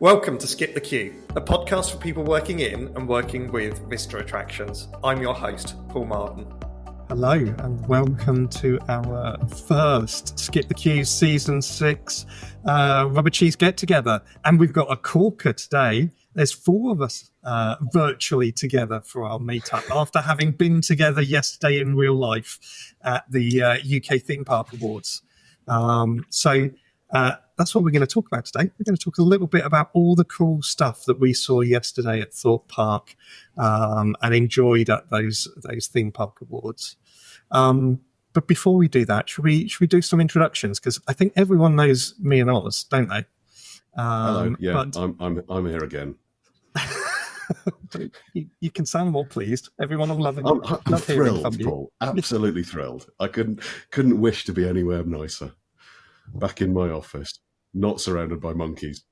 Welcome to Skip the Queue, a podcast for people working in and working with Vista Attractions. I'm your host, Paul Marden. Hello and welcome to our first Skip the Queue Season 6 Rubber Cheese Get Together. And we've got a corker today. There's four of us virtually together for our meetup after having been together yesterday in real life at the UK Theme Park Awards. That's what we're going to talk about today. We're going to talk a little bit about all the cool stuff that we saw yesterday at Thorpe Park and enjoyed at those theme park awards. But before we do that, should we do some introductions? Because I think everyone knows me and Oz, don't they? Hello. Yeah, I'm here again. You can sound more pleased. Everyone will love it. I'm thrilled, Paul. Absolutely thrilled. I couldn't wish to be anywhere nicer. Back in my office, not surrounded by monkeys.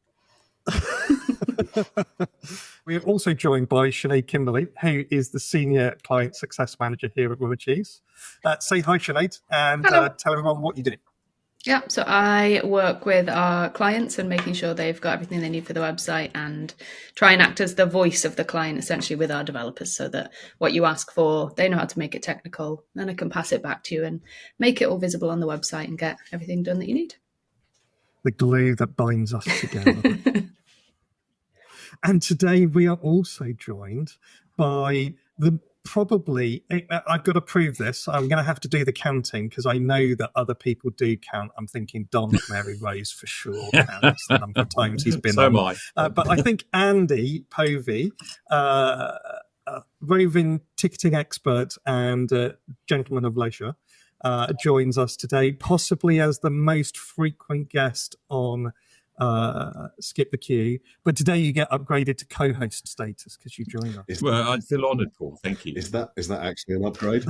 We are also joined by Sinead Kimberley, who is the Senior Client Success Manager here at Rubber Cheese. Say hi, Sinead, and tell everyone what you do. Yeah, so I work with our clients and making sure they've got everything they need for the website and try and act as the voice of the client, essentially, with our developers so that what you ask for, they know how to make it technical, then I can pass it back to you and make it all visible on the website and get everything done that you need. The glue that binds us together. And today we are also joined by I've got to prove this. I'm going to have to do the counting because I know that other people do count. I'm thinking Don Mary Rose for sure counts the number of times he's been on. So am I. But I think Andy Povey, roving ticketing expert and gentleman of leisure, joins us today, possibly as the most frequent guest on Skip the Queue, but today you get upgraded to co-host status because you join us. Well, I feel honoured, Paul. Thank you. Is that actually an upgrade?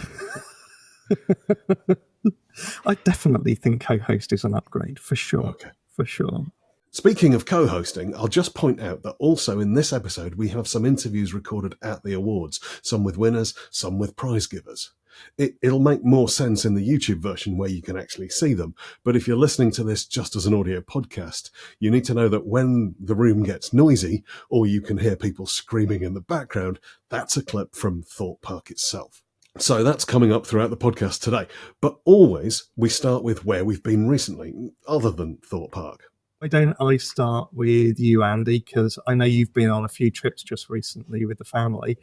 I definitely think co-host is an upgrade for sure. Okay, for sure. Speaking of co-hosting, I'll just point out that also in this episode we have some interviews recorded at the awards, some with winners, some with prize givers. It'll make more sense in the YouTube version where you can actually see them. But if you're listening to this just as an audio podcast, you need to know that when the room gets noisy or you can hear people screaming in the background, that's a clip from Thorpe Park itself. So that's coming up throughout the podcast today. But always we start with where we've been recently, other than Thorpe Park. Why don't I start with you, Andy, because I know you've been on a few trips just recently with the family.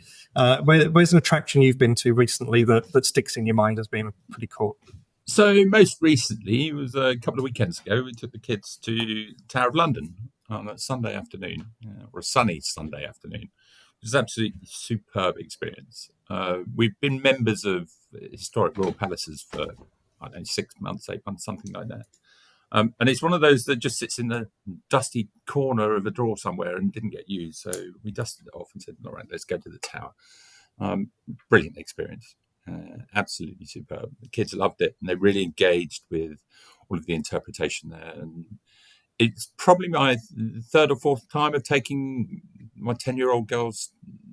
Where's an attraction you've been to recently that sticks in your mind as being pretty cool? So most recently, it was a couple of weekends ago, we took the kids to Tower of London on a Sunday afternoon, or a sunny Sunday afternoon. It was an absolutely superb experience. We've been members of historic royal palaces for, 6 months, 8 months, something like that. And it's one of those that just sits in the dusty corner of a drawer somewhere and didn't get used. So we dusted it off and said, all right, let's go to the tower. Brilliant experience. Absolutely superb. The kids loved it and they really engaged with all of the interpretation there. And it's probably my third or fourth time of taking my 10-year-old girls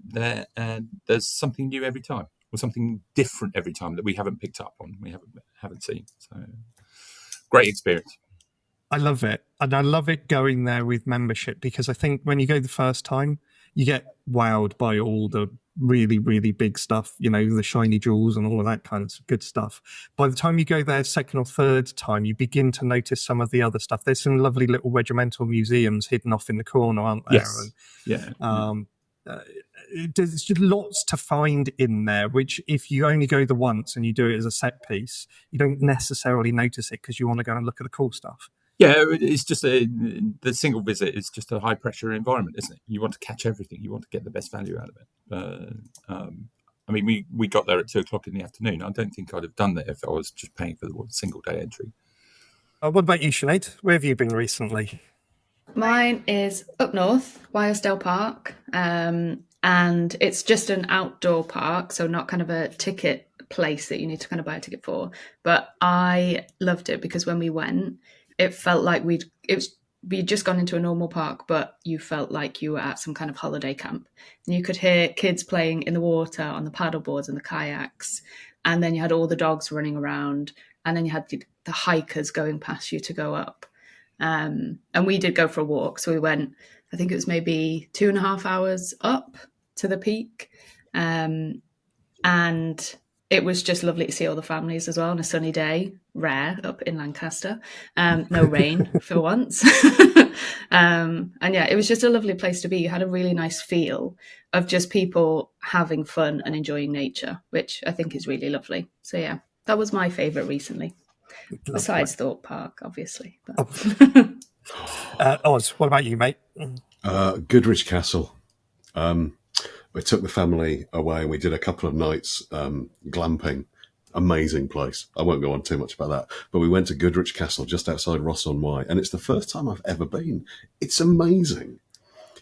there. And there's something new every time, or something different every time that we haven't picked up on, we haven't seen. So great experience. I love it. And I love it going there with membership because I think when you go the first time, you get wowed by all the really, really big stuff, the shiny jewels and all of that kind of good stuff. By the time you go there second or third time, you begin to notice some of the other stuff. There's some lovely little regimental museums hidden off in the corner, aren't there? Yes. There's just lots to find in there, which if you only go the once and you do it as a set piece, you don't necessarily notice it because you want to go and look at the cool stuff. Yeah, it's just the single visit is just a high pressure environment, isn't it? You want to catch everything. You want to get the best value out of it. We got there at 2:00 in the afternoon. I don't think I'd have done that if I was just paying for the single day entry. What about you, Sinead? Where have you been recently? Mine is up north, Wyresdale Park, and it's just an outdoor park, so not kind of a ticket place that you need to kind of buy a ticket for. But I loved it because when we went, it felt like we'd just gone into a normal park, but you felt like you were at some kind of holiday camp. And you could hear kids playing in the water on the paddle boards and the kayaks. And then you had all the dogs running around. And then you had the hikers going past you to go up. And we did go for a walk. So we went, I think it was maybe 2.5 hours up to the peak. And it was just lovely to see all the families as well on a sunny day, rare up in Lancaster. No rain for once. And yeah, it was just a lovely place to be. You had a really nice feel of just people having fun and enjoying nature, which I think is really lovely. So yeah, that was my favourite recently. Besides Thorpe Park, obviously. Oz, what about you, mate? Goodrich Castle. We took the family away and we did a couple of nights glamping. Amazing place. I won't go on too much about that. But we went to Goodrich Castle just outside Ross-on-Wye, and it's the first time I've ever been. It's amazing.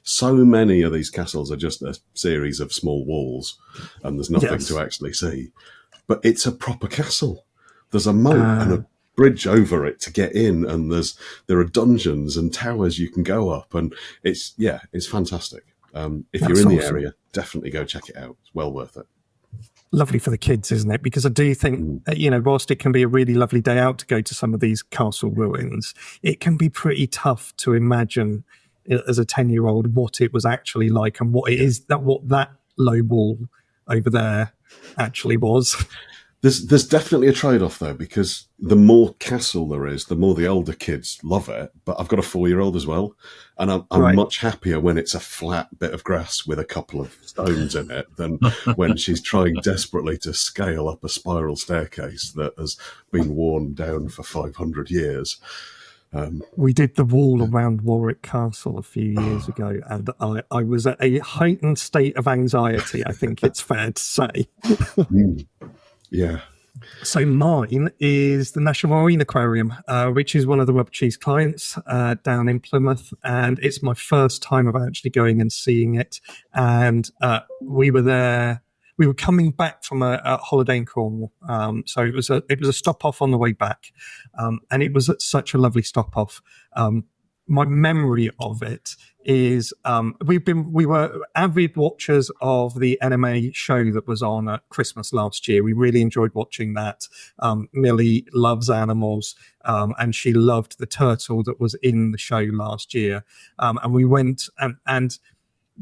So many of these castles are just a series of small walls and there's nothing to actually see. But it's a proper castle. There's a moat and a bridge over it to get in, and there are dungeons and towers you can go up, and it's fantastic. If you're in the area, definitely go check it out. It's well worth it. Lovely for the kids, isn't it? Because I do think, whilst it can be a really lovely day out to go to some of these castle ruins, it can be pretty tough to imagine as a 10-year-old what it was actually like and what it is, what that low wall over there actually was. There's definitely a trade-off, though, because the more castle there is, the more the older kids love it. But I've got a 4-year-old as well, and I'm much happier when it's a flat bit of grass with a couple of stones in it than when she's trying desperately to scale up a spiral staircase that has been worn down for 500 years. We did the wall around Warwick Castle a few years ago, and I was at a heightened state of anxiety, I think it's fair to say. Yeah. So mine is the National Marine Aquarium, which is one of the Rubber Cheese clients down in Plymouth. And it's my first time of actually going and seeing it. And we were there. We were coming back from a holiday in Cornwall. So it was a stop off on the way back. And it was such a lovely stop off. My memory of it is we were avid watchers of the NMA show that was on at Christmas last year. We really enjoyed watching that. Millie loves animals, and she loved the turtle that was in the show last year. And we went and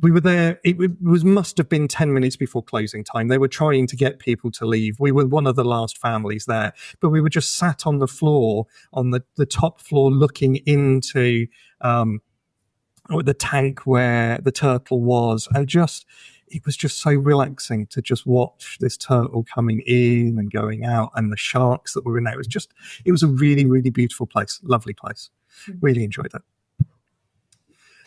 we were there. It must have been 10 minutes before closing time. They were trying to get people to leave. We were one of the last families there, but we were just sat on the floor, on the top floor, looking into the tank where the turtle was, and it was just so relaxing to just watch this turtle coming in and going out, and the sharks that were in there. It was a really, really beautiful place, lovely place. Really enjoyed it.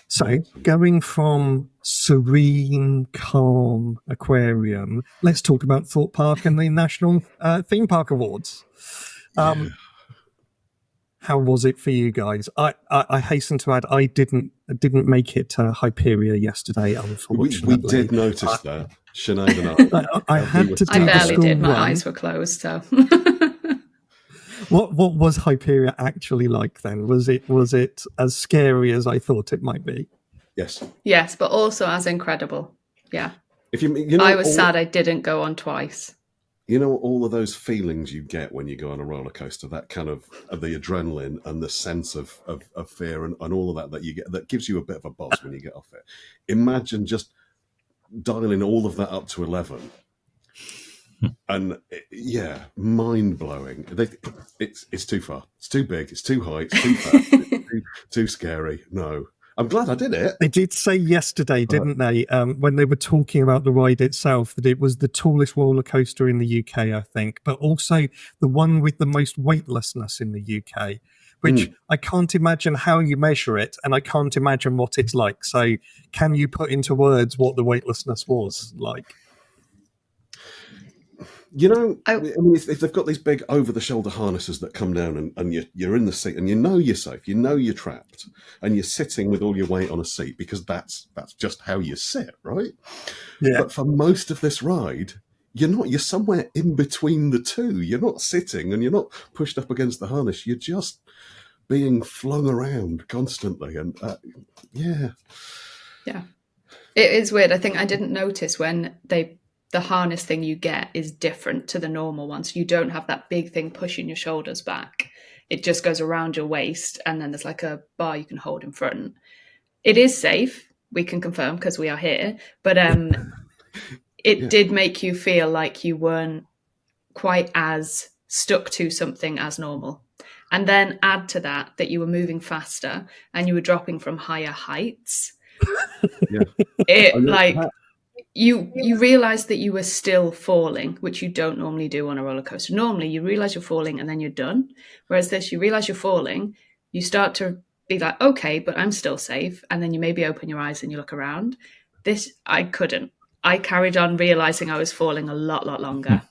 So going from serene, calm aquarium, let's talk about Thorpe Park and the National Theme Park Awards. How was it for you guys? I hasten to add, I didn't make it to Hyperia yesterday, unfortunately. We did notice that. Sinead and I had to do I barely did. My run. eyes were closed, so... What was Hyperia actually like then? Was it as scary as I thought it might be? Yes. Yes, but also as incredible. Yeah. I was sad I didn't go on twice. You know, all of those feelings you get when you go on a roller coaster, that kind of the adrenaline and the sense of fear and all of that you get, that gives you a bit of a buzz when you get off it. Imagine just dialing all of that up to 11. And mind blowing. It's too far. It's too big. It's too high. It's too fast. It's too scary. No, I'm glad I did it. They did say yesterday, didn't they, when they were talking about the ride itself, that it was the tallest roller coaster in the UK, I think, but also the one with the most weightlessness in the UK, which I can't imagine how you measure it, and I can't imagine what it's like. So can you put into words what the weightlessness was like? You know, I mean, if they've got these big over-the-shoulder harnesses that come down and you're in the seat and you know you're safe, you know you're trapped, and you're sitting with all your weight on a seat because that's just how you sit, right? Yeah. But for most of this ride, you're somewhere in between the two. You're not sitting and you're not pushed up against the harness. You're just being flung around constantly. And yeah. It is weird. I think I didn't notice when the harness thing you get is different to the normal one. So you don't have that big thing pushing your shoulders back. It just goes around your waist, and then there's like a bar you can hold in front. it is safe. We can confirm because we are here, but it did make you feel like you weren't quite as stuck to something as normal. And then add to that you were moving faster and you were dropping from higher heights. You realised that you were still falling, which you don't normally do on a roller coaster. Normally, you realise you're falling and then you're done. Whereas this, you realise you're falling, you start to be like, okay, but I'm still safe. And then you maybe open your eyes and you look around. This, I couldn't. I carried on realising I was falling a lot longer.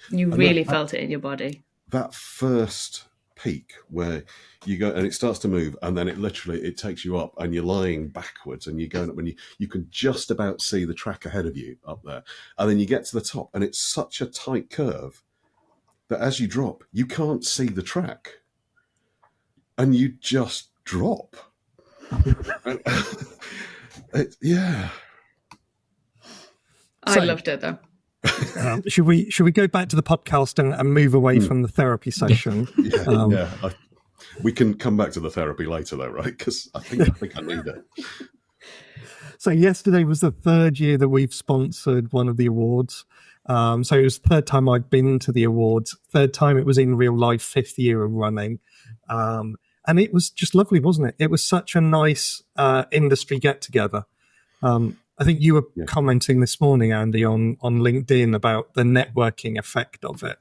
You really felt it in your body. That first peak where you go and it starts to move and then it takes you up and you're lying backwards and you're going up and you can just about see the track ahead of you up there, and then you get to the top and it's such a tight curve that as you drop you can't see the track and you just drop. I loved it though. Should we go back to the podcast and move away from the therapy session? We can come back to the therapy later, though, right? Because I think I need it. So yesterday was the third year that we've sponsored one of the awards. So it was the third time I'd been to the awards. Third time it was in real life. 5th year of running, and it was just lovely, wasn't it? It was such a nice industry get together. I think you were commenting this morning, Andy, on LinkedIn about the networking effect of it.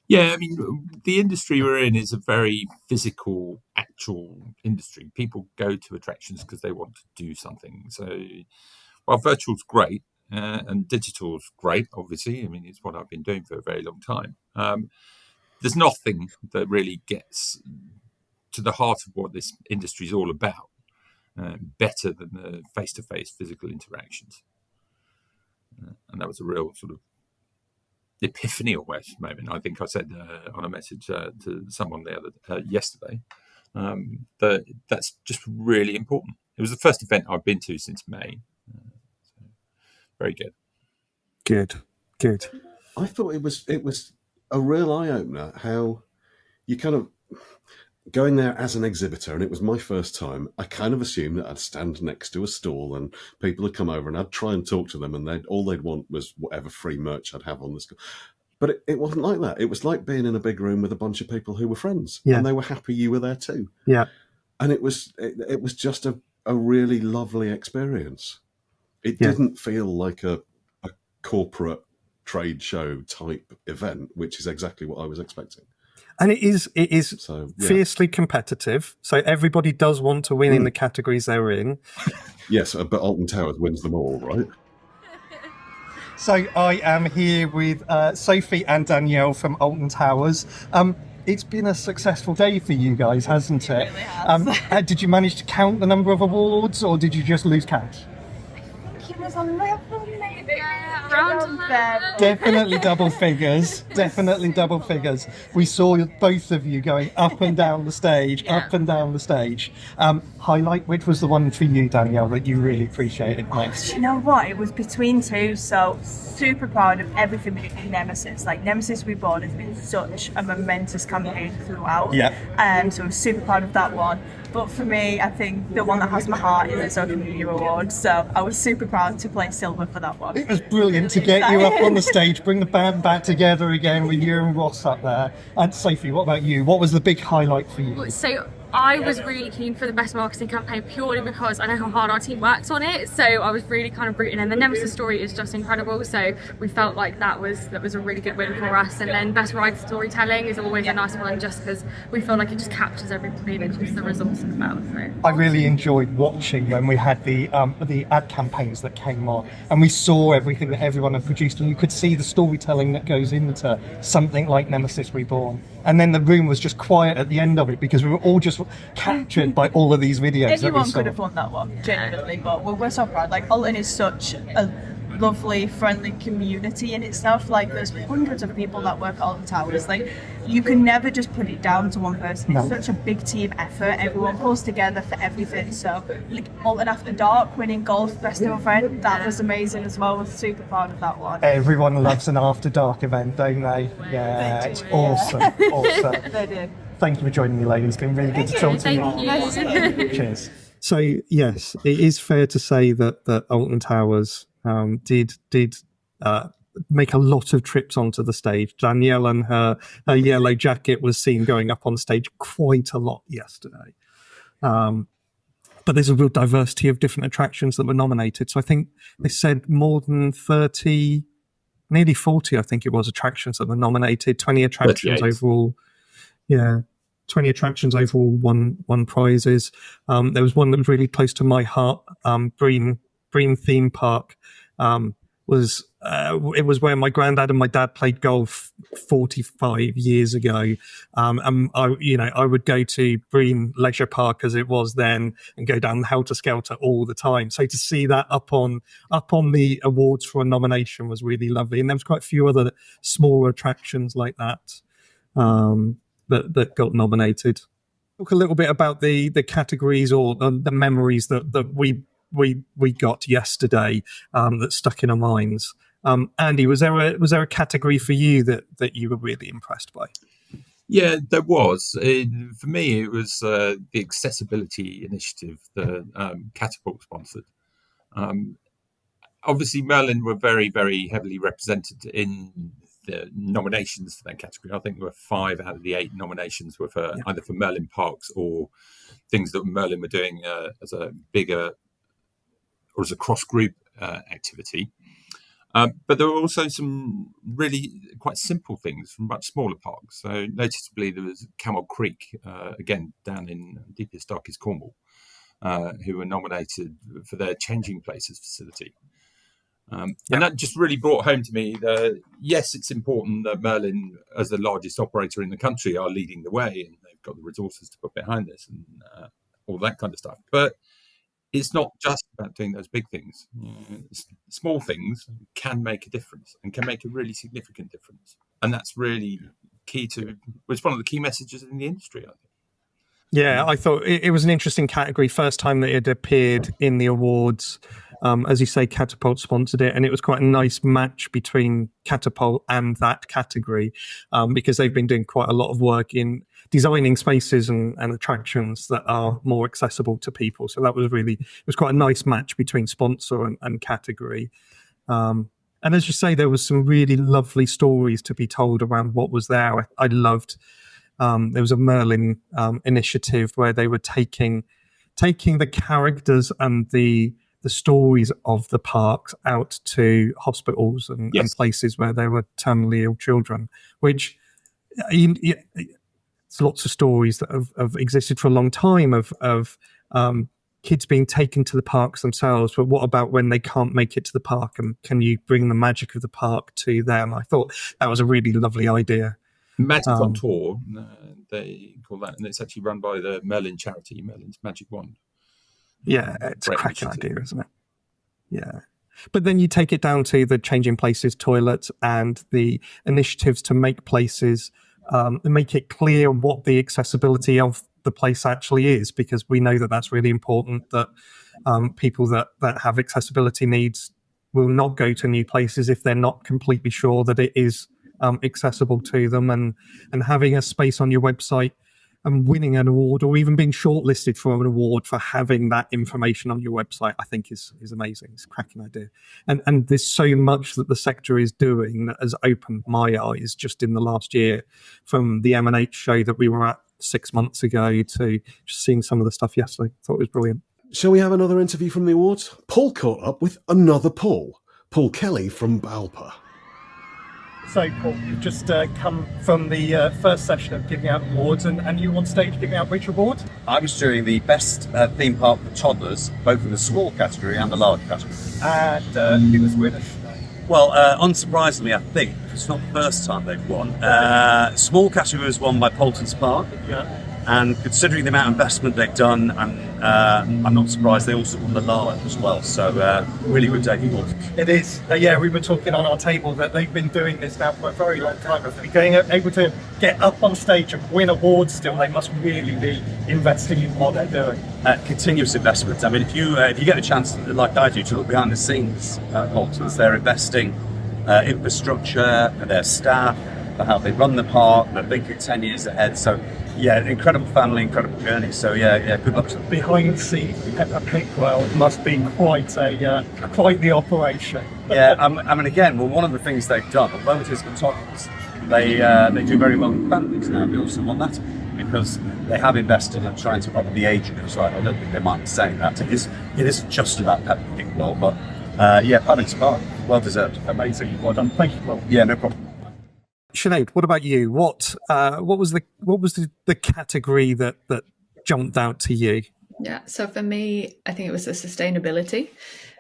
Yeah, I mean, the industry we're in is a very physical, actual industry. People go to attractions because they want to do something. So while virtual's great and digital's great, obviously, I mean, it's what I've been doing for a very long time. There's nothing that really gets to the heart of what this industry is all about. Better than the face-to-face physical interactions. And that was a real sort of epiphany almost moment. I think I said on a message to someone yesterday that that's just really important. It was the first event I've been to since May. So very good. Good. I thought it was a real eye-opener how you kind of going there as an exhibitor, and it was my first time. I kind of assumed that I'd stand next to a stall and people would come over and I'd try and talk to them, and all they'd want was whatever free merch I'd have on the stall. But it wasn't like that. It was like being in a big room with a bunch of people who were friends, and they were happy you were there too. Yeah, and it was just a really lovely experience. It didn't feel like a corporate trade show type event, which is exactly what I was expecting. And it is fiercely competitive. So everybody does want to win in the categories they're in. Yes, but Alton Towers wins them all, right? So I am here with Sophie and Danielle from Alton Towers. It's been a successful day for you guys, hasn't it? It really has. Did you manage to count the number of awards, or did you just lose count? It was 11, maybe. Around Definitely double figures. Definitely double figures. We saw both of you going up and down the stage, up and down the stage. Highlight, which was the one for you, Danielle, that you really appreciated most? Do you know what? It was between two, so super proud of everything with Nemesis. Like, Nemesis Reborn has been such a momentous campaign throughout. Yeah. So I'm super proud of that one. But for me, I think the one that has my heart is the Social Media Award. So I was super proud to play silver for that one. It was brilliant to get you up on the stage, bring the band back together again with you and Ross up there. And Sophie, what about you? What was the big highlight for you? So I was really keen for the best marketing campaign purely because I know how hard our team works on it. So I was really kind of rooting, and the Nemesis story is just incredible. So we felt like that was a really good win for us. And then best ride storytelling is always a nice one, just because we feel like it just captures everybody and just the results of the battle. So I really enjoyed watching when we had the ad campaigns that came on, and we saw everything that everyone had produced, and you could see the storytelling that goes into something like Nemesis Reborn. And then the room was just quiet at the end of it because we were all just captured by all of these videos. Anyone could have won that one, genuinely, but we're so proud. Like, Alton is such a lovely, friendly community in itself. Like, there's hundreds of people that work at Alton Towers. Like, you can never just put it down to one person. It's such a big team effort. Everyone pulls together for everything. So, like, Alton After Dark winning Golf Best of a Friend, that was amazing as well. I was super proud of that one. Everyone loves an After Dark event, don't they? Yeah, it's awesome. Awesome. They do. Thank you for joining me, ladies. It's been really good to talk to you. Thank you. Cheers. So yes, it is fair to say that Alton Towers did make a lot of trips onto the stage. Danielle and her yellow jacket was seen going up on stage quite a lot yesterday. But there's a real diversity of different attractions that were nominated. So I think they said more than 30, nearly 40, I think it was, attractions that were nominated, 20 attractions 38. overall. Yeah, 20 attractions overall won prizes. There was one that was really close to my heart, Breen Theme Park. It was where my granddad and my dad played golf 45 years ago. And I would go to Breen Leisure Park as it was then and go down Helter Skelter all the time. So to see that up on the awards for a nomination was really lovely. And there was quite a few other smaller attractions like that that got nominated. Talk a little bit about the categories or the memories that we got yesterday that stuck in our minds. Andy, was there a category for you that you were really impressed by? Yeah, there was. For me, it was the accessibility initiative that Catapult sponsored. Obviously, Merlin were very, very heavily represented in the nominations for that category. I think there were 5 out of the 8 nominations were for either for Merlin Parks or things that Merlin were doing as a bigger or as a cross-group activity. But there were also some really quite simple things from much smaller parks. So noticeably there was Camel Creek, again, down in deepest, darkest Cornwall, who were nominated for their Changing Places facility. And that just really brought home to me that, yes, it's important that Merlin, as the largest operator in the country, are leading the way and they've got the resources to put behind this and all that kind of stuff. But it's not just about doing those big things. Small things can make a difference and can make a really significant difference. And that's really key to, it's one of the key messages in the industry, I think. Yeah, I thought it was an interesting category. First time that it appeared in the awards. As you say, Catapult sponsored it, and it was quite a nice match between Catapult and that category because they've been doing quite a lot of work in designing spaces and attractions that are more accessible to people. So that was it was quite a nice match between sponsor and category. And as you say, there was some really lovely stories to be told around what was there. I loved. There was a Merlin initiative where they were taking the characters and the stories of the parks out to hospitals and places where there were terminally ill children, which it's lots of stories that have existed for a long time of kids being taken to the parks themselves. But what about when they can't make it to the park, and can you bring the magic of the park to them? I thought that was a really lovely idea. Magic on Tour, they call that, and it's actually run by the Merlin charity, Merlin's Magic Wand. Yeah, it's a cracking idea, isn't it? Yeah. But then you take it down to the Changing Places toilets and the initiatives to make places, make it clear what the accessibility of the place actually is, because we know that that's really important, that people that have accessibility needs will not go to new places if they're not completely sure that it is accessible to them, and having a space on your website and winning an award or even being shortlisted for an award for having that information on your website, I think is amazing. It's a cracking idea. And there's so much that the sector is doing that has opened my eyes just in the last year, from the M&H show that we were at 6 months ago to just seeing some of the stuff yesterday. I thought it was brilliant. Shall we have another interview from the awards? Paul caught up with another Paul Kelly from Balppa. So, Paul, you've just come from the first session of giving out awards, and you on stage giving out which award? I was doing the best theme park for toddlers, both in the small category and the large category. And who was winner? Well, unsurprisingly, I think it's not the first time they've won. Small category was won by Poulter's Park. Yeah. And considering the amount of investment they've done, and I'm not surprised they also won the large as well. So really good day for Poulter. It is. Yeah, we were talking on our table that they've been doing this now for a very long time. If they're able to get up on stage and win awards still, they must really be investing in what they're doing. Continuous investment. I mean, if you get a chance, like I do, to look behind the scenes at Poulter's, they're investing infrastructure, their staff, for how they run the park. They're thinking 10 years ahead. So, yeah, incredible family, incredible journey. So, yeah, good luck to them. Behind the scenes, Peppa Pig World must be quite the operation. Yeah, I mean, again, one of the things they've done, although it is autonomous, they do very well with families now. They also want that because they have invested in trying to up the age of it. So I don't think they mind saying that. It is just about Peppa Pig World, but Paddington Park, well deserved. Amazing. Well done. Thank you, Paul. Yeah, no problem. Sinead, what about you? What was the category that jumped out to you? Yeah, so for me, I think it was the sustainability,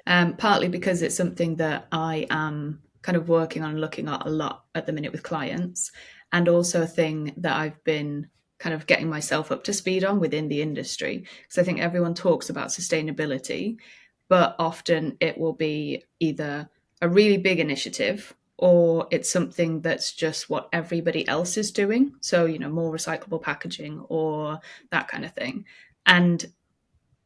partly because it's something that I am kind of working on, looking at a lot at the minute with clients, and also a thing that I've been kind of getting myself up to speed on within the industry. So I think everyone talks about sustainability, but often it will be either a really big initiative or it's something that's just what everybody else is doing. So, more recyclable packaging or that kind of thing. And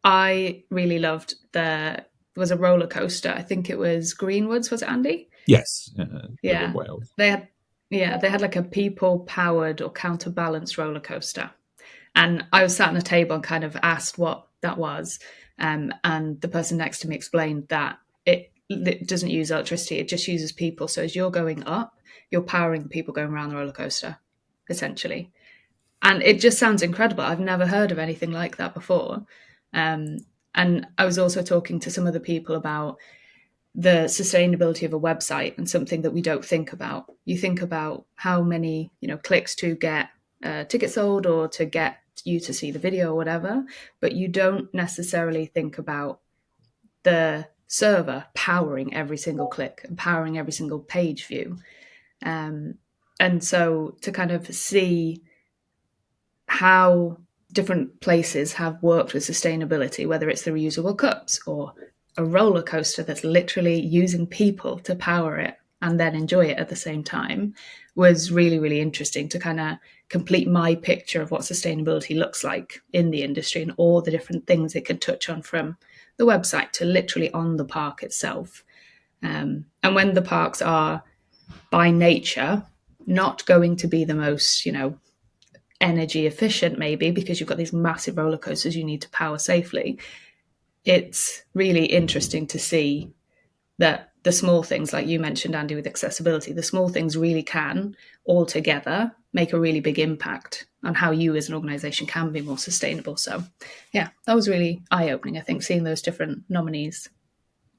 I really loved there was a roller coaster. I think it was Greenwoods, was it, Andy? Yes. Yeah. Wales. They had like a people-powered or counterbalanced roller coaster. And I was sat on a table and kind of asked what that was. And the person next to me explained that it doesn't use electricity, it just uses people. So as you're going up, you're powering the people going around the roller coaster, essentially. And it just sounds incredible. I've never heard of anything like that before. And I was also talking to some other people about the sustainability of a website, and something that we don't think about. You think about how many, clicks to get a ticket sold or to get you to see the video or whatever, but you don't necessarily think about the server powering every single click and powering every single page view. And so to kind of see how different places have worked with sustainability, whether it's the reusable cups or a roller coaster that's literally using people to power it and then enjoy it at the same time, was really, really interesting to kind of complete my picture of what sustainability looks like in the industry and all the different things it can touch on, from the website to literally on the park itself. And when the parks are by nature not going to be the most, energy efficient, maybe because you've got these massive roller coasters you need to power safely, it's really interesting to see that the small things, like you mentioned, Andy, with accessibility, the small things really can all together make a really big impact on how you as an organisation can be more sustainable. So, yeah, that was really eye-opening, I think, seeing those different nominees.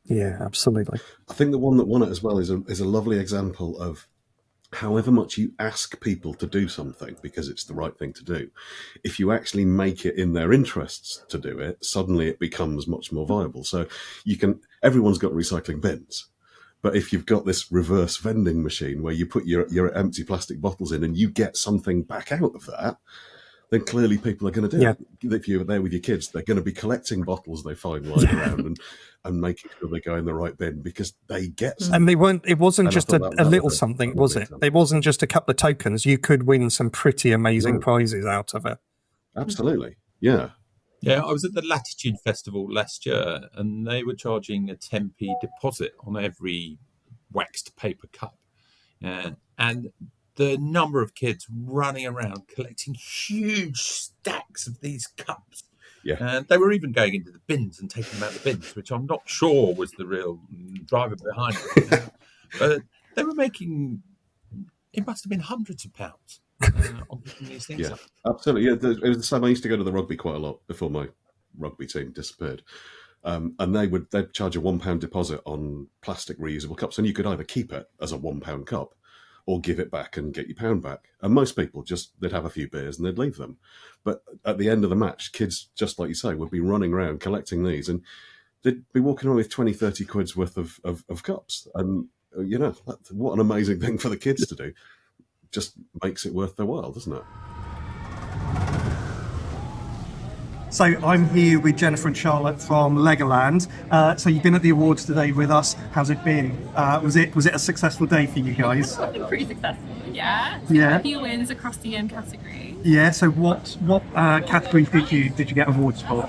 Yeah, absolutely. I think the one that won it as well is a lovely example of however much you ask people to do something because it's the right thing to do, if you actually make it in their interests to do it, suddenly it becomes much more viable. So everyone's got recycling bins, but if you've got this reverse vending machine where you put your empty plastic bottles in and you get something back out of that, then clearly people are going to do it. If you're there with your kids, they're going to be collecting bottles they find lying around and making sure they go in the right bin because they get something. And it wasn't just a little something, was it? It wasn't just a couple of tokens. You could win some pretty amazing prizes out of it. Absolutely. Yeah. Yeah, I was at the Latitude Festival last year and they were charging a 10p deposit on every waxed paper cup. And the number of kids running around collecting huge stacks of these cups. Yeah. And they were even going into the bins and taking them out of the bins, which I'm not sure was the real driver behind it. But they were making, it must have been hundreds of pounds on picking these things up. Absolutely. Yeah, it was the same. I used to go to the rugby quite a lot before my rugby team disappeared. And they'd charge a £1 deposit on plastic reusable cups, and you could either keep it as a £1 cup or give it back and get your £1 back. And most people they'd have a few beers and they'd leave them. But at the end of the match, kids, just like you say, would be running around collecting these, and they'd be walking around with 20, 30 quid's worth of cups. And, what an amazing thing for the kids to do. Just makes it worth their while, doesn't it? So I'm here with Jennifer and Charlotte from Legoland. So you've been at the awards today with us. How's it been? Was it a successful day for you guys? Pretty successful. Yeah. Yeah. A few wins across the category. Yeah. So what categories did you get awards for?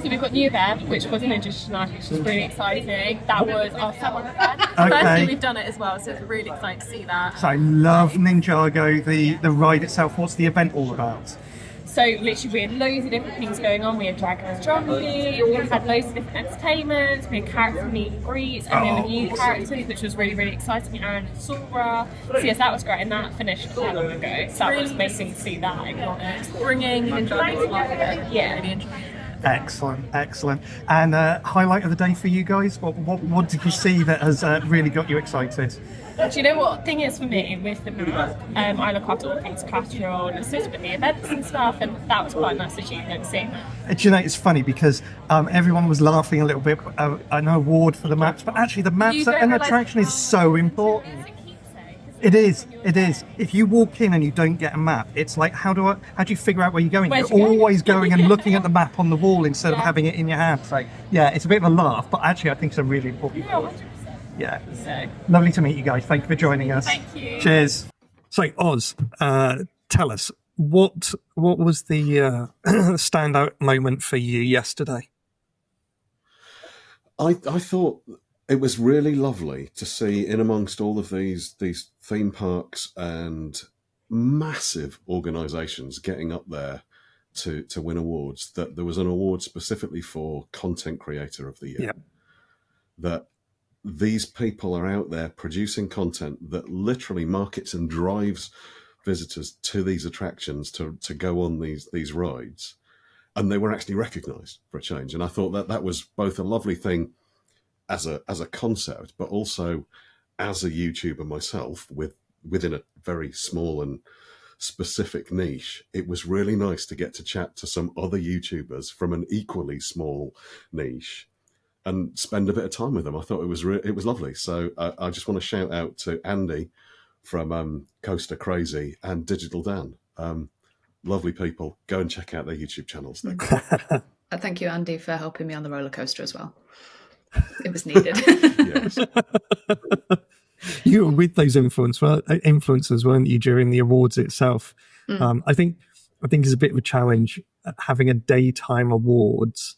So we've got New Event, which was an Indigenous night, which was really exciting. That was our summer event. Okay. First year we've done it as well, so it's really exciting to see that. So I love Ninjago, the ride itself. What's the event all about? So literally we had loads of different things going on. We had Dragon Astronomy, we had loads of different entertainments, we had character meet and greets, and then the new characters, which was really, really exciting. Aaron and Sora. So yes, that was great, and that finished not long ago. So that was amazing to see that. Bringing Ninjago to life. Yeah. Really enjoyed it. Excellent. And highlight of the day for you guys? What did you see that has really got you excited? Do you know what thing is for me with the map? I look after all things cultural and assist with the events and stuff, and that was quite a nice achievement seeing that. Do you know, it's funny because everyone was laughing a little bit at an award for the maps, but actually the maps and attraction is so important. It is. If you walk in and you don't get a map, it's like how do you figure out where you're going? You're always going and looking at the map on the wall instead of having it in your hand. So yeah, it's a bit of a laugh, but actually I think it's a really important point. Yeah. So Lovely to meet you guys. Thank you for joining us. thank you. Cheers. So Oz, tell us what was the standout moment for you yesterday? I thought it was really lovely to see in amongst all of these theme parks and massive organisations getting up there to win awards, that there was an award specifically for Content Creator of the Year. Yep. That these people are out there producing content that literally markets and drives visitors to these attractions to go on these rides. And they were actually recognised for a change. And I thought that was both a lovely thing as a concept, but also as a YouTuber myself within a very small and specific niche. It was really nice to get to chat to some other YouTubers from an equally small niche and spend a bit of time with them. I thought it was lovely. So I just want to shout out to Andy from Coaster Crazy and Digital Dan. Lovely people. Go and check out their YouTube channels. Thank you, Andy, for helping me on the roller coaster as well. It was needed. Yes. You were with those influencers, weren't you, during the awards itself? I think it's a bit of a challenge having a daytime awards.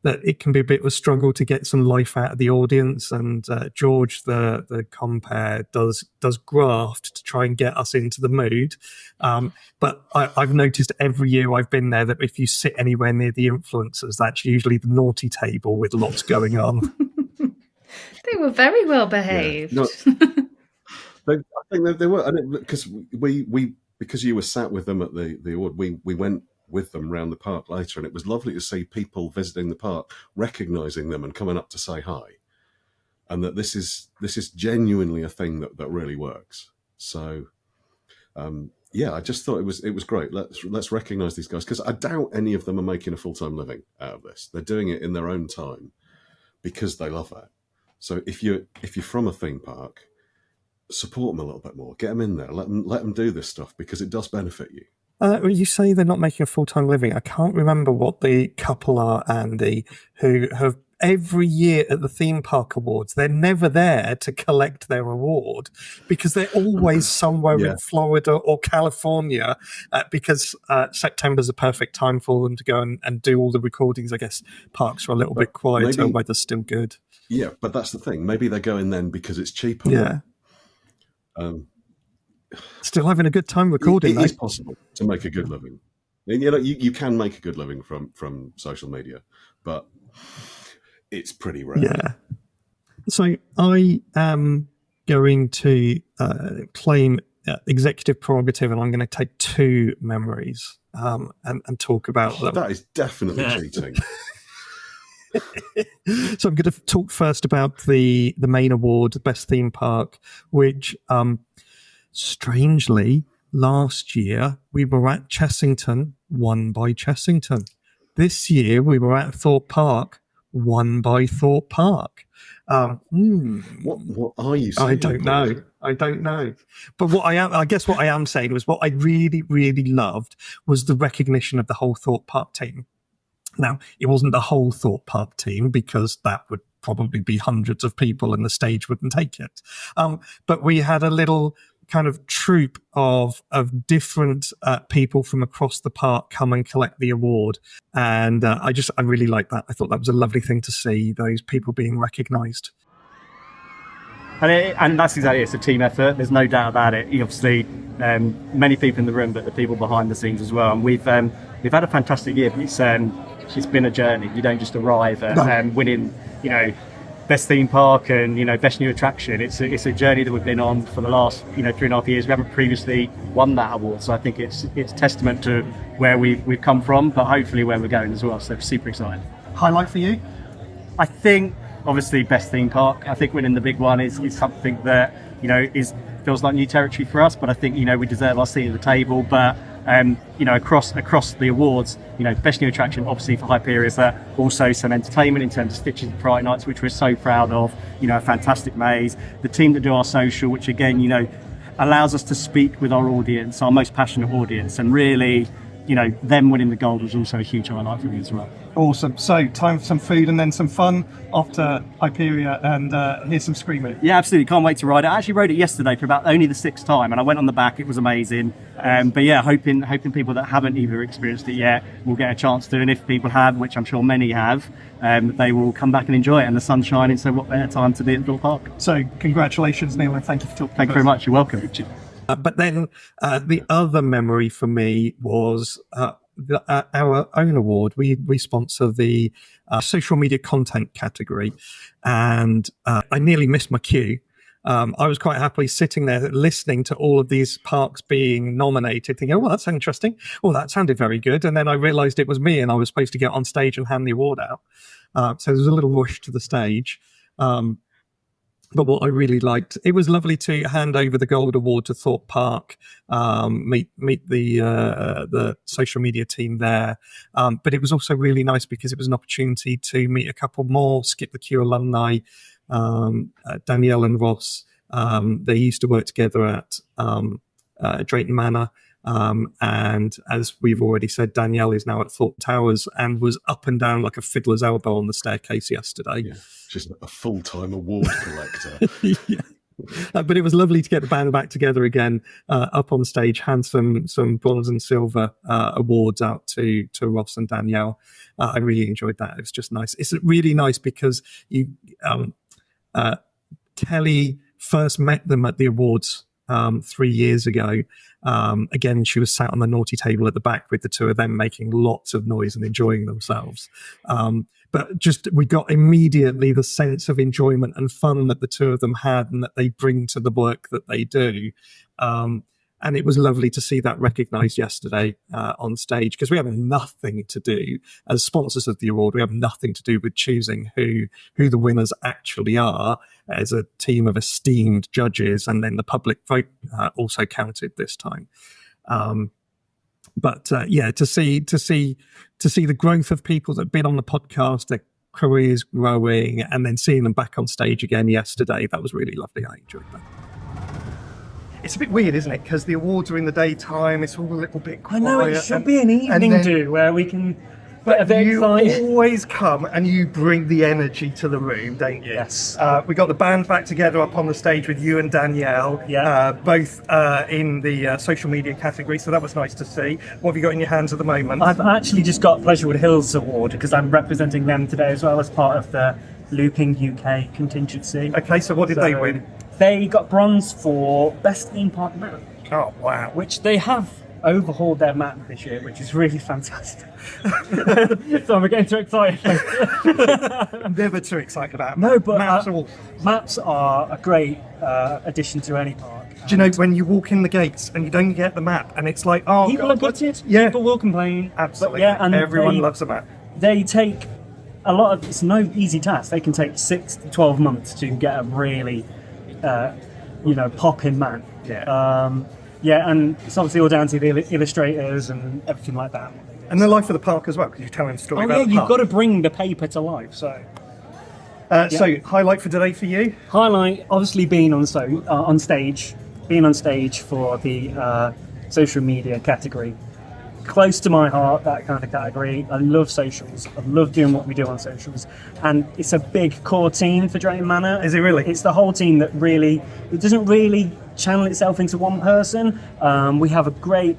That it can be a bit of a struggle to get some life out of the audience, and George, the compere, does graft to try and get us into the mood. But I've noticed every year I've been there that if you sit anywhere near the influencers, that's usually the naughty table with lots going on. They were very well behaved. Yeah. No, I think they were, because because you were sat with them at the award, we went with them around the park later, and it was lovely to see people visiting the park recognizing them and coming up to say hi, and that this is genuinely a thing that really works. So I just thought it was great. Let's recognize these guys, because I doubt any of them are making a full-time living out of this. They're doing it in their own time because they love it. So if you're from a theme park, support them a little bit more, get them in there, let them do this stuff, because it does benefit you. You say they're not making a full-time living. I can't remember what the couple are, Andy, who have every year at the theme park awards, they're never there to collect their award because they're always somewhere in Florida or California, because September's a perfect time for them to go and do all the recordings. I guess parks are a little bit quieter, weather's still good. Yeah, but that's the thing. Maybe they're going then because it's cheaper. Yeah. Still having a good time recording. It is possible to make a good living. And, you can make a good living from social media, but it's pretty rare. Yeah. So I am going to claim executive prerogative, and I'm going to take two memories and talk about them. That is definitely cheating. So I'm going to talk first about the main award, Best Theme Park, which strangely last year we were at Chessington, won by Chessington. This year we were at Thorpe Park, won by Thorpe Park. What are you saying? I don't know. But I guess what I am saying was what I really, really loved was the recognition of the whole Thorpe Park team. Now, it wasn't the whole Thorpe Park team, because that would probably be hundreds of people and the stage wouldn't take it. But we had a little kind of troupe of different people from across the park come and collect the award. And I really like that. I thought that was a lovely thing to see, those people being recognised. And that's exactly it. It's a team effort. There's no doubt about it. Obviously, many people in the room, but the people behind the scenes as well. And we've had a fantastic year. But it's been a journey. You don't just arrive at winning, best theme park and best new attraction. It's a journey that we've been on for the last 3.5 years. We haven't previously won that award, so I think it's testament to where we've come from, but hopefully where we're going as well. So super excited. Highlight for you? I think obviously best theme park. I think winning the big one is something that feels like new territory for us, but I think we deserve our seat at the table. But across the awards, best new attraction obviously for Hyperion, but also some entertainment in terms of Stitches and Fright Nights, which we're so proud of. A fantastic maze. The team that do our social, which again allows us to speak with our audience, our most passionate audience, and really them winning the gold was also a huge highlight for me as well. Awesome. So time for some food and then some fun after Hyperion, and here's some screaming. Yeah, absolutely. Can't wait to ride it. I actually rode it yesterday for about only the 6th time, and I went on the back. It was amazing. But yeah, hoping people that haven't either experienced it yet will get a chance to, and if people have, which I'm sure many have, they will come back and enjoy it. And the sun's shining, so what better time to be at Thorpe Park? So congratulations, Neil, and thank you for talking. Thank you very much. You're welcome. But then the other memory for me was our own award. We sponsor the social media content category, and I nearly missed my cue. I was quite happily sitting there listening to all of these parks being nominated, thinking, oh, well, that's interesting. Oh, that sounded very good. And then I realised it was me, and I was supposed to get on stage and hand the award out. So there was a little rush to the stage. But what I really liked, it was lovely to hand over the gold award to Thorpe Park, meet the social media team there. But it was also really nice because it was an opportunity to meet a couple more Skip the Queue alumni, Danielle and Ross. They used to work together at Drayton Manor. And as we've already said, Danielle is now at Thorpe Towers and was up and down like a fiddler's elbow on the staircase yesterday. Yeah, she's a full-time award collector. Yeah. But it was lovely to get the band back together again, up on stage, hand some bronze and silver awards out to Ross and Danielle. I really enjoyed that. It was just nice. It's really nice because Kelly first met them at the awards 3 years ago. Again, she was sat on the naughty table at the back with the two of them making lots of noise and enjoying themselves. But just we got immediately the sense of enjoyment and fun that the two of them had and that they bring to the work that they do. And it was lovely to see that recognised yesterday on stage, because we have nothing to do as sponsors of the award. We have nothing to do with choosing who the winners actually are, as a team of esteemed judges, and then the public vote also counted this time. But to see the growth of people that have been on the podcast, their careers growing, and then seeing them back on stage again yesterday, that was really lovely. I enjoyed that. It's a bit weird, isn't it? Because the awards are in the daytime. It's all a little bit quiet. I know, it should be an evening do where we can get a bit you excited. always come and you bring the energy to the room, don't you? Yes. We got the band back together up on the stage with you and Danielle, both in the social media category, so that was nice to see. What have you got in your hands at the moment? I've actually just got Pleasurewood Hills Award because I'm representing them today as well as part of the Looping UK contingency. Okay, so what did they win? They got bronze for Best Theme Park Map. Oh, wow. Which they have overhauled their map this year, which is really fantastic. So I'm getting too excited. I'm never too excited about No, but maps are a great addition to any park. Do you know, when you walk in the gates and you don't get the map, and it's like, oh, people God, are gutted. Yeah. People will complain. Absolutely. But and everyone loves a map. They take a lot of, it's no easy task. They can take 6 to 12 months to get a really pop-in map. And it's obviously all down to the illustrators and everything like that. And the life of the park as well, because you're telling a story about the park. You've got to bring the paper to life. So, So highlight for today for you? Highlight, obviously, being on stage for the social media category. close to my heart, that kind of category. I love socials. I love doing what we do on socials. And it's a big core team for Drayton Manor. Is it really? It's the whole team that really, it doesn't really channel itself into one person. We have a great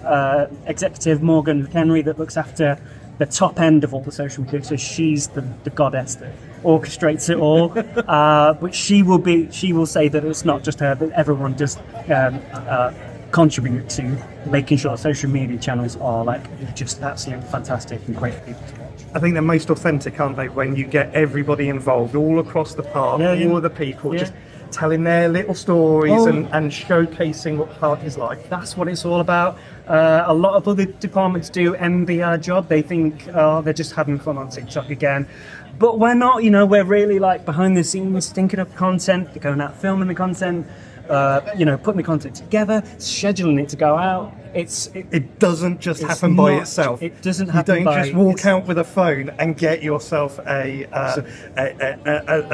executive, Morgan Henry, that looks after the top end of all the social media. So she's the goddess that orchestrates it all. But she will say that it's not just her, but everyone just contribute to making sure social media channels are like just absolutely fantastic and great for people to watch. I think they're most authentic, aren't they, when you get everybody involved all across the park, all of the people just telling their little stories and showcasing what the park is like. That's what it's all about. A lot of other departments do envy our job. They think, they're just having fun on TikTok again. But we're not, we're really like behind the scenes, thinking up content, going out filming the content, putting the content together, scheduling it to go out. It doesn't just happen by itself. It doesn't happen. You don't just walk out with a phone and get yourself a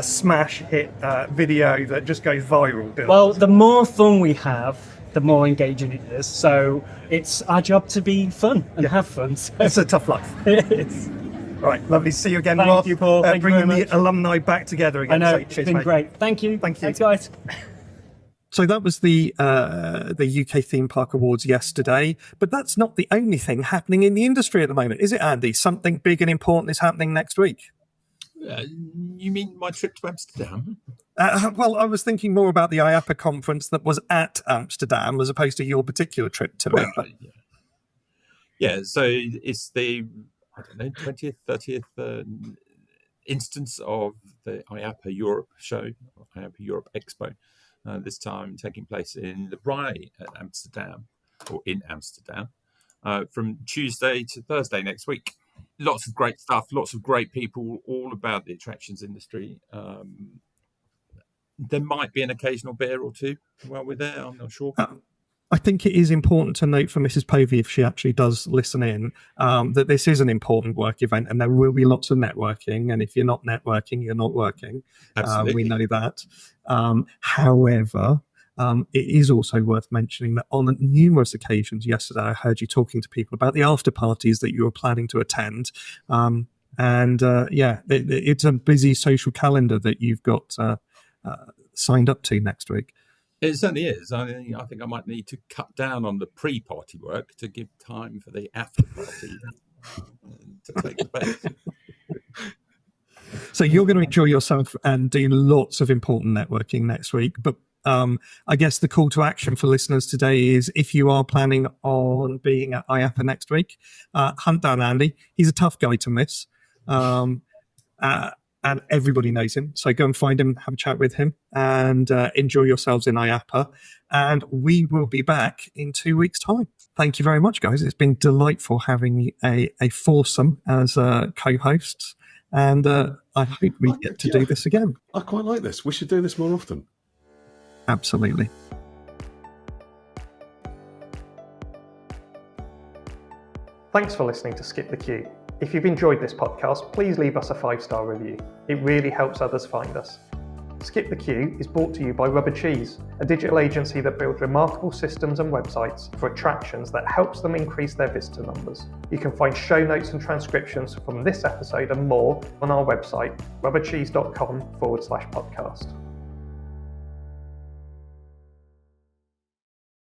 smash hit video that just goes viral. Well, the more fun we have, the more engaging it is. So it's our job to be fun and have fun. So. It's a tough life. It is. All right, lovely to see you again, Thank Rob. you, Paul. Thank you very bringing much. the alumni back together again. I know, So, it's cheers, been mate. great. Thank you. Thank you. Thanks, guys. So that was the UK Theme Park Awards yesterday, but that's not the only thing happening in the industry at the moment, is it, Andy? Something big and important is happening next week. You mean my trip to Amsterdam? Well, I was thinking more about the IAPA conference that was at Amsterdam as opposed to your particular trip to it. But... Yeah, so it's the 20th, 30th instance of the IAPA Europe show, IAPA Europe Expo. This time taking place in the Rye at Amsterdam, or in Amsterdam, from Tuesday to Thursday next week. Lots of great stuff, lots of great people, all about the attractions industry. There might be an occasional beer or two while we're there, I'm not sure. I think it is important to note for Mrs. Povey, if she actually does listen in, that this is an important work event and there will be lots of networking. And if you're not networking, you're not working. We know that. However, it is also worth mentioning that on numerous occasions yesterday, I heard you talking to people about the after parties that you were planning to attend. It's a busy social calendar that you've got signed up to next week. It certainly is. I think I might need to cut down on the pre-party work to give time for the after-party to take place. So you're going to enjoy yourself and do lots of important networking next week. But I guess the call to action for listeners today is if you are planning on being at IAPA next week, hunt down Andy. He's a tough guy to miss. And everybody knows him. So go and find him, have a chat with him, and enjoy yourselves in IAPA. And we will be back in 2 weeks' time. Thank you very much, guys. It's been delightful having a foursome as co-hosts. And I hope we get to do this again. I quite like this. We should do this more often. Absolutely. Thanks for listening to Skip the Queue. If you've enjoyed this podcast, please leave us a 5-star review. It really helps others find us. Skip the Queue is brought to you by Rubber Cheese, a digital agency that builds remarkable systems and websites for attractions that helps them increase their visitor numbers. You can find show notes and transcriptions from this episode and more on our website, rubbercheese.com/podcast.